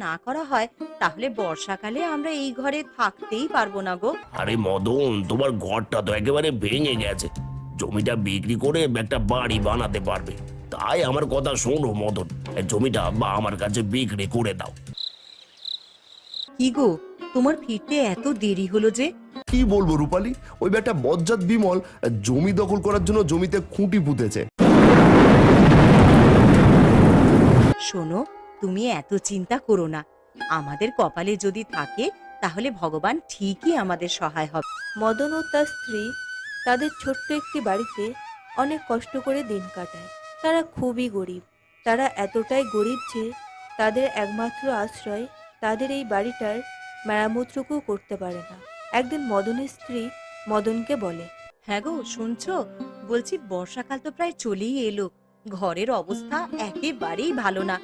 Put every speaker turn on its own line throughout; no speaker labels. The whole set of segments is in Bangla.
না করা হয় তাহলে বর্ষাকালে আমরা এই ঘরে থাকতেই পারবো না গো।
আরে মদন, তোমার ঘরটা তো একেবারে ভেঙে গেছে। জমিটা বিক্রি করে একটা বাড়ি বানাতে পারবে। তাই আমার কথা শোনো মদন, এই জমিটা আমার কাছে বিক্রি করে দাও।
কি গো, তোমার ফিরতে এত দেরি হলো যে?
কি বলবো রূপালী, ওই বেটা বজ্জাত বিমল জমি দখল করার জন্য জমিতে খুঁটি পুঁতেছে।
শোনো, তুমি এত চিন্তা করো না। আমাদের কপালে যদি থাকে তাহলে ভগবান ঠিকই আমাদের সহায় হবে।
মদন ও তার স্ত্রী তাদের ছোট্ট একটি বাড়িতে অনেক কষ্ট করে দিন কাটায়। তারা খুবই গরিব। তারা এতটাই গরিব যে তাদের একমাত্র আশ্রয় তাদের এই বাড়িটার মেরামতটুকু করতে পারে না। একদিন মদনের স্ত্রী মদনকে বলে,
হ্যাঁ গো, শুনছো? বলছি বর্ষাকাল তো প্রায় চলেই এলো। ঘরের অবস্থা একেবারেই ভালো না।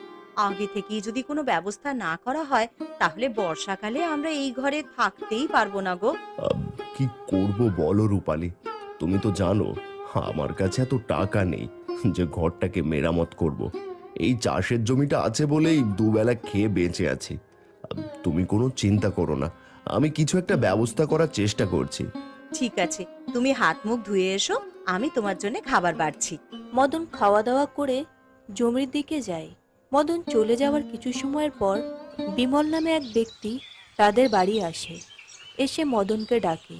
আগে থেকেই যদি কোনো ব্যবস্থা না করা হয় তাহলে বর্ষাকালে আমরা এই ঘরে থাকতেই পারবো না গো।
কি করব বলো রূপালী, তুমি তো জানো আমার কাছে এত টাকা নেই যে ঘরটাকে মেরামত করব। এই চাষের জমিটা আছে বলেই দুবেলা খেয়ে বেঁচে আছি। তুমি কোনো চিন্তা করো না, আমি কিছু একটা ব্যবস্থা করার চেষ্টা করছি।
ঠিক আছে, তুমি হাত মুখ ধুয়ে এসো, আমি তোমার জন্য খাবার বাড়ছি।
মদন খাওয়া দাওয়া করে জমির দিকে যায়। মদন চলে যাওয়ার কিছু সময়ের পর বিমল নামে এক ব্যক্তি তাদের বাড়ি আসে। এসে মদনকে ডাকে।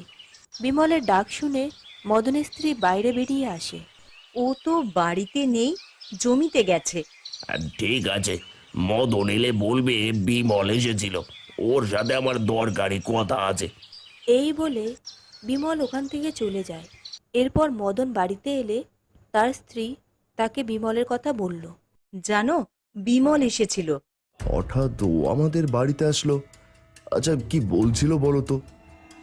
বিমলের ডাক শুনে মদনের স্ত্রী বাইরে বেরিয়ে আসে।
ও তো বাড়িতে নেই, জমিতে গেছে।
ঠিক আছে, মদন এলে বলবে বিমল এসেছিল, ওর সাথে আমার দরকারি কথা আছে।
এই বলে বিমল ওখান থেকে চলে যায়। এরপর মদন বাড়িতে এলে তার স্ত্রী তাকে বিমলের কথা বলল।
জানো, বিমল এসেছিল।
হঠাৎ ও আমাদের বাড়িতে আসলো? আচ্ছা, কি বলছিল বলো তো?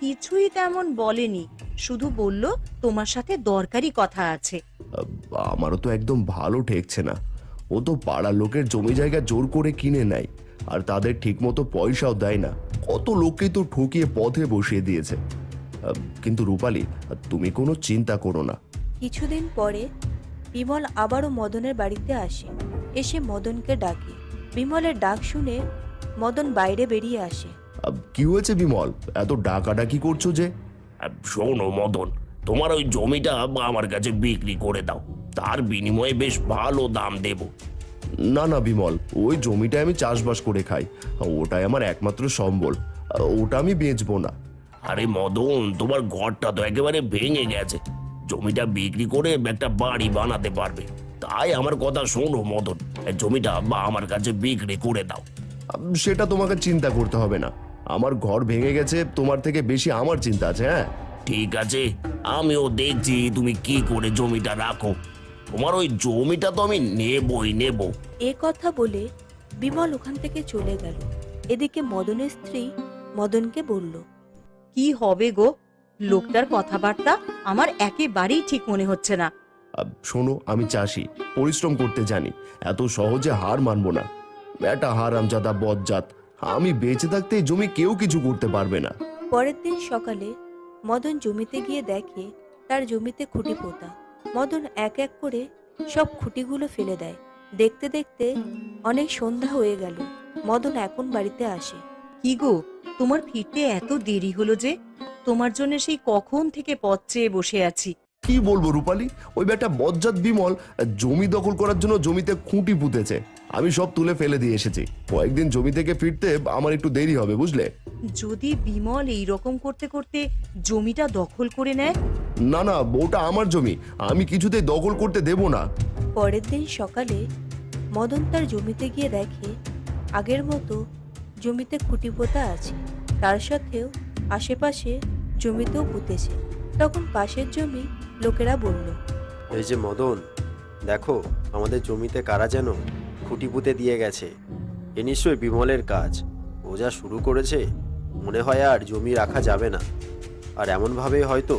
কিছুই তেমন বলেনি, শুধু বলল তোমার সাথে দরকারি কথা আছে।
আমারও তো একদম ভালো ঠেকছে না। ও তো পাড়ার লোকের জমি জায়গা জোর করে কিনে নেয়, আর তাদের ঠিকমতো পয়সাও দেয় না। কত লোককেই তো ঠকিয়ে পথে বসিয়ে দিয়েছে। কিন্তু রূপালী, তুমি কোনো চিন্তা করো না।
কিছুদিন পরে বিমল আবারও মদনের বাড়িতে আসে। এসে মদনকে ডাকে। বিমলের ডাক শুনে মদন বাইরে বেরিয়ে আসে।
কি হয়েছে বিমল, এত ডাকাডাকি করছো যে?
শোনো মদন, তোমার ওই জমিটা আমার কাছে বিক্রি করে দাও, তার বিনিময়ে বেশ ভালো দাম দেব।
না না বিমল, ওই জমিটা আমি চাষবাস করে খাই, ওটাই আমার একমাত্র সম্বল। ওটা আমি বেচবো না।
আরে মদন, তোমার ঘরটা তো একেবারে ভেঙে গেছে। জমিটা বিক্রি করে একটা বাড়ি বানাতে পারবে। তাই আমার কথা শোনো মদন, এই জমিটা আমার কাছে বিক্রি করে দাও।
সেটা তোমাকে চিন্তা করতে হবে না। আমার ঘর ভেঙে গেছে, তোমার থেকে বেশি আমার চিন্তা আছে। হ্যাঁ
ঠিক আছে, আমিও দেখছি তুমি কি করে জমিটা রাখো। তোমার ওই জমিটা তো আমি নেবই নেব।
এ কথা বলে বিমল ওখান থেকে চলে গেল। এদিকে মদনের স্ত্রী মদনকে বলল,
কি হবে গো, লোকটার কথাবার্তা আমার একেবারেই ঠিক মনে হচ্ছে না।
শোনো, আমি চাষি, পরিশ্রম করতে জানি, এত সহজে হার মানবো না। একটা হারামজাদা বজ্জাত, আমি বেঁচে থাকতে এই জমি কেউ কিছু করতে পারবে না।
পরের দিন সকালে মদন জমিতে গিয়ে দেখে তার জমিতে খুঁটি পোঁতা। মদন এক এক করে সব খুঁটিগুলো ফেলে দেয়। দেখতে দেখতে অনেক সন্ধ্যা হয়ে গেল। মদন এখন বাড়িতে আসে।
কি গো, তোমার ফিরতে এত দেরি হলো যে? তোমার জন্য সেই কখন থেকে পথ চেয়ে বসে আছি।
কি বলবো রূপালী, ওই বেটা বজ্জাত বিমল জমি দখল করার জন্য জমিতে খুঁটি পুঁতেছে। আমি সব তুলে ফেলে দিয়ে এসেছি। কয়েকদিন জমি থেকে ফিরতে আমার একটু দেরি হবে, বুঝলে?
যদি বিমল এই রকম করতে করতে জমিটা দখল করে নেয়?
না না, ওটা আমার জমি, আমি কিছুতেই দখল করতে দেব না।
পরের দিন সকালে মদন তার জমিতে গিয়ে দেখে আগের মতো জমিতে খুঁটি পোঁতা আছে। তার সাথেও আশেপাশে জমিতেও পুঁতেছে। তখন পাশের জমি লোকেরা বলল,
এই যে মদন, দেখো আমাদের জমিতে কারা যেন খুঁটি পুঁতে দিয়ে গেছে। এ নিশ্চয়ই বিমলের কাজ। ও যা শুরু করেছে, মনে হয় আর জমি রাখা যাবে না। আর এমনভাবেই হয়তো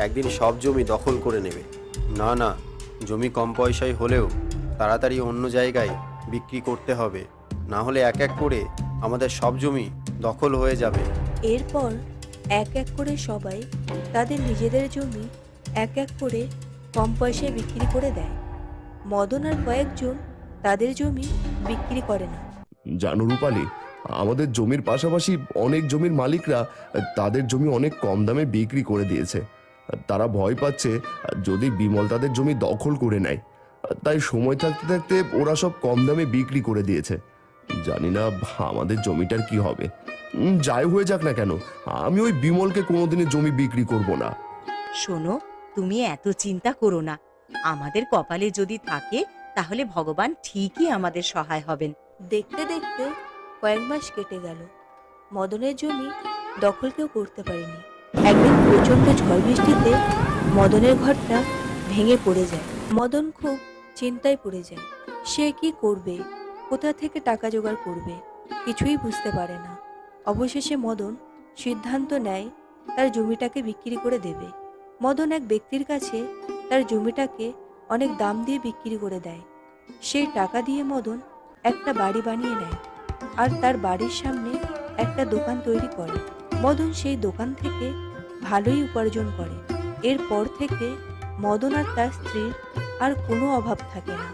একদিন সব জমি দখল করে নেবে। না না, জমি কম পয়সায় হলেও তাড়াতাড়ি অন্য জায়গায় বিক্রি করতে হবে, না হলে এক এক করে আমাদের সব জমি দখল হয়ে যাবে।
এরপর এক এক করে সবাই তাদের নিজেদের জমি এক এক করে কম পয়সায় বিক্রি করে দেয়। মদন আর কয়েকজন তাদের জমি বিক্রি করে না।
জানো রূপালী, আমাদের জমির পাশাপাশি অনেক জমির মালিকরা তাদের জমি অনেক কম দামে বিক্রি করে দিয়েছে। তারা ভয় পাচ্ছে যদি বিমল তাদের জমি দখল করে নেয়, তাই সময় থাকতে থাকতে ওরা সব কম দামে বিক্রি করে দিয়েছে। জানি না আমাদের জমিটার কি হবে। যাই হয়ে যাক না কেন, আমি ওই বিমলকে কোনোদিনই জমি বিক্রি করব না।
শোনো, তুমি এত চিন্তা করো না। আমাদের কপালে যদি থাকে তাহলে ভগবান ঠিকই আমাদের সহায় হবেন।
দেখতে দেখতে কয়েক মাস কেটে গেল। মদনের জমি দখল কেউ করতে পারেনি। একদিন প্রচণ্ড ঝড় বৃষ্টিতে মদনের ঘরটা ভেঙে পড়ে যায়। মদন খুব চিন্তায় পড়ে যায়। সে কি করবে, কোথা থেকে টাকা জোগাড় করবে, কিছুই বুঝতে পারে না। অবশেষে মদন সিদ্ধান্ত নেয় তার জমিটাকে বিক্রি করে দেবে। মদন এক ব্যক্তির কাছে তার জমিটাকে অনেক দাম দিয়ে বিক্রি করে দেয়। সেই টাকা দিয়ে মদন একটা বাড়ি বানিয়ে নেয় আর তার বাড়ির সামনে একটা দোকান তৈরি করে। মদন সেই দোকান থেকে ভালোই উপার্জন করে। এরপর থেকে মদন আর তার স্ত্রীর আর কোনো অভাব থাকে না।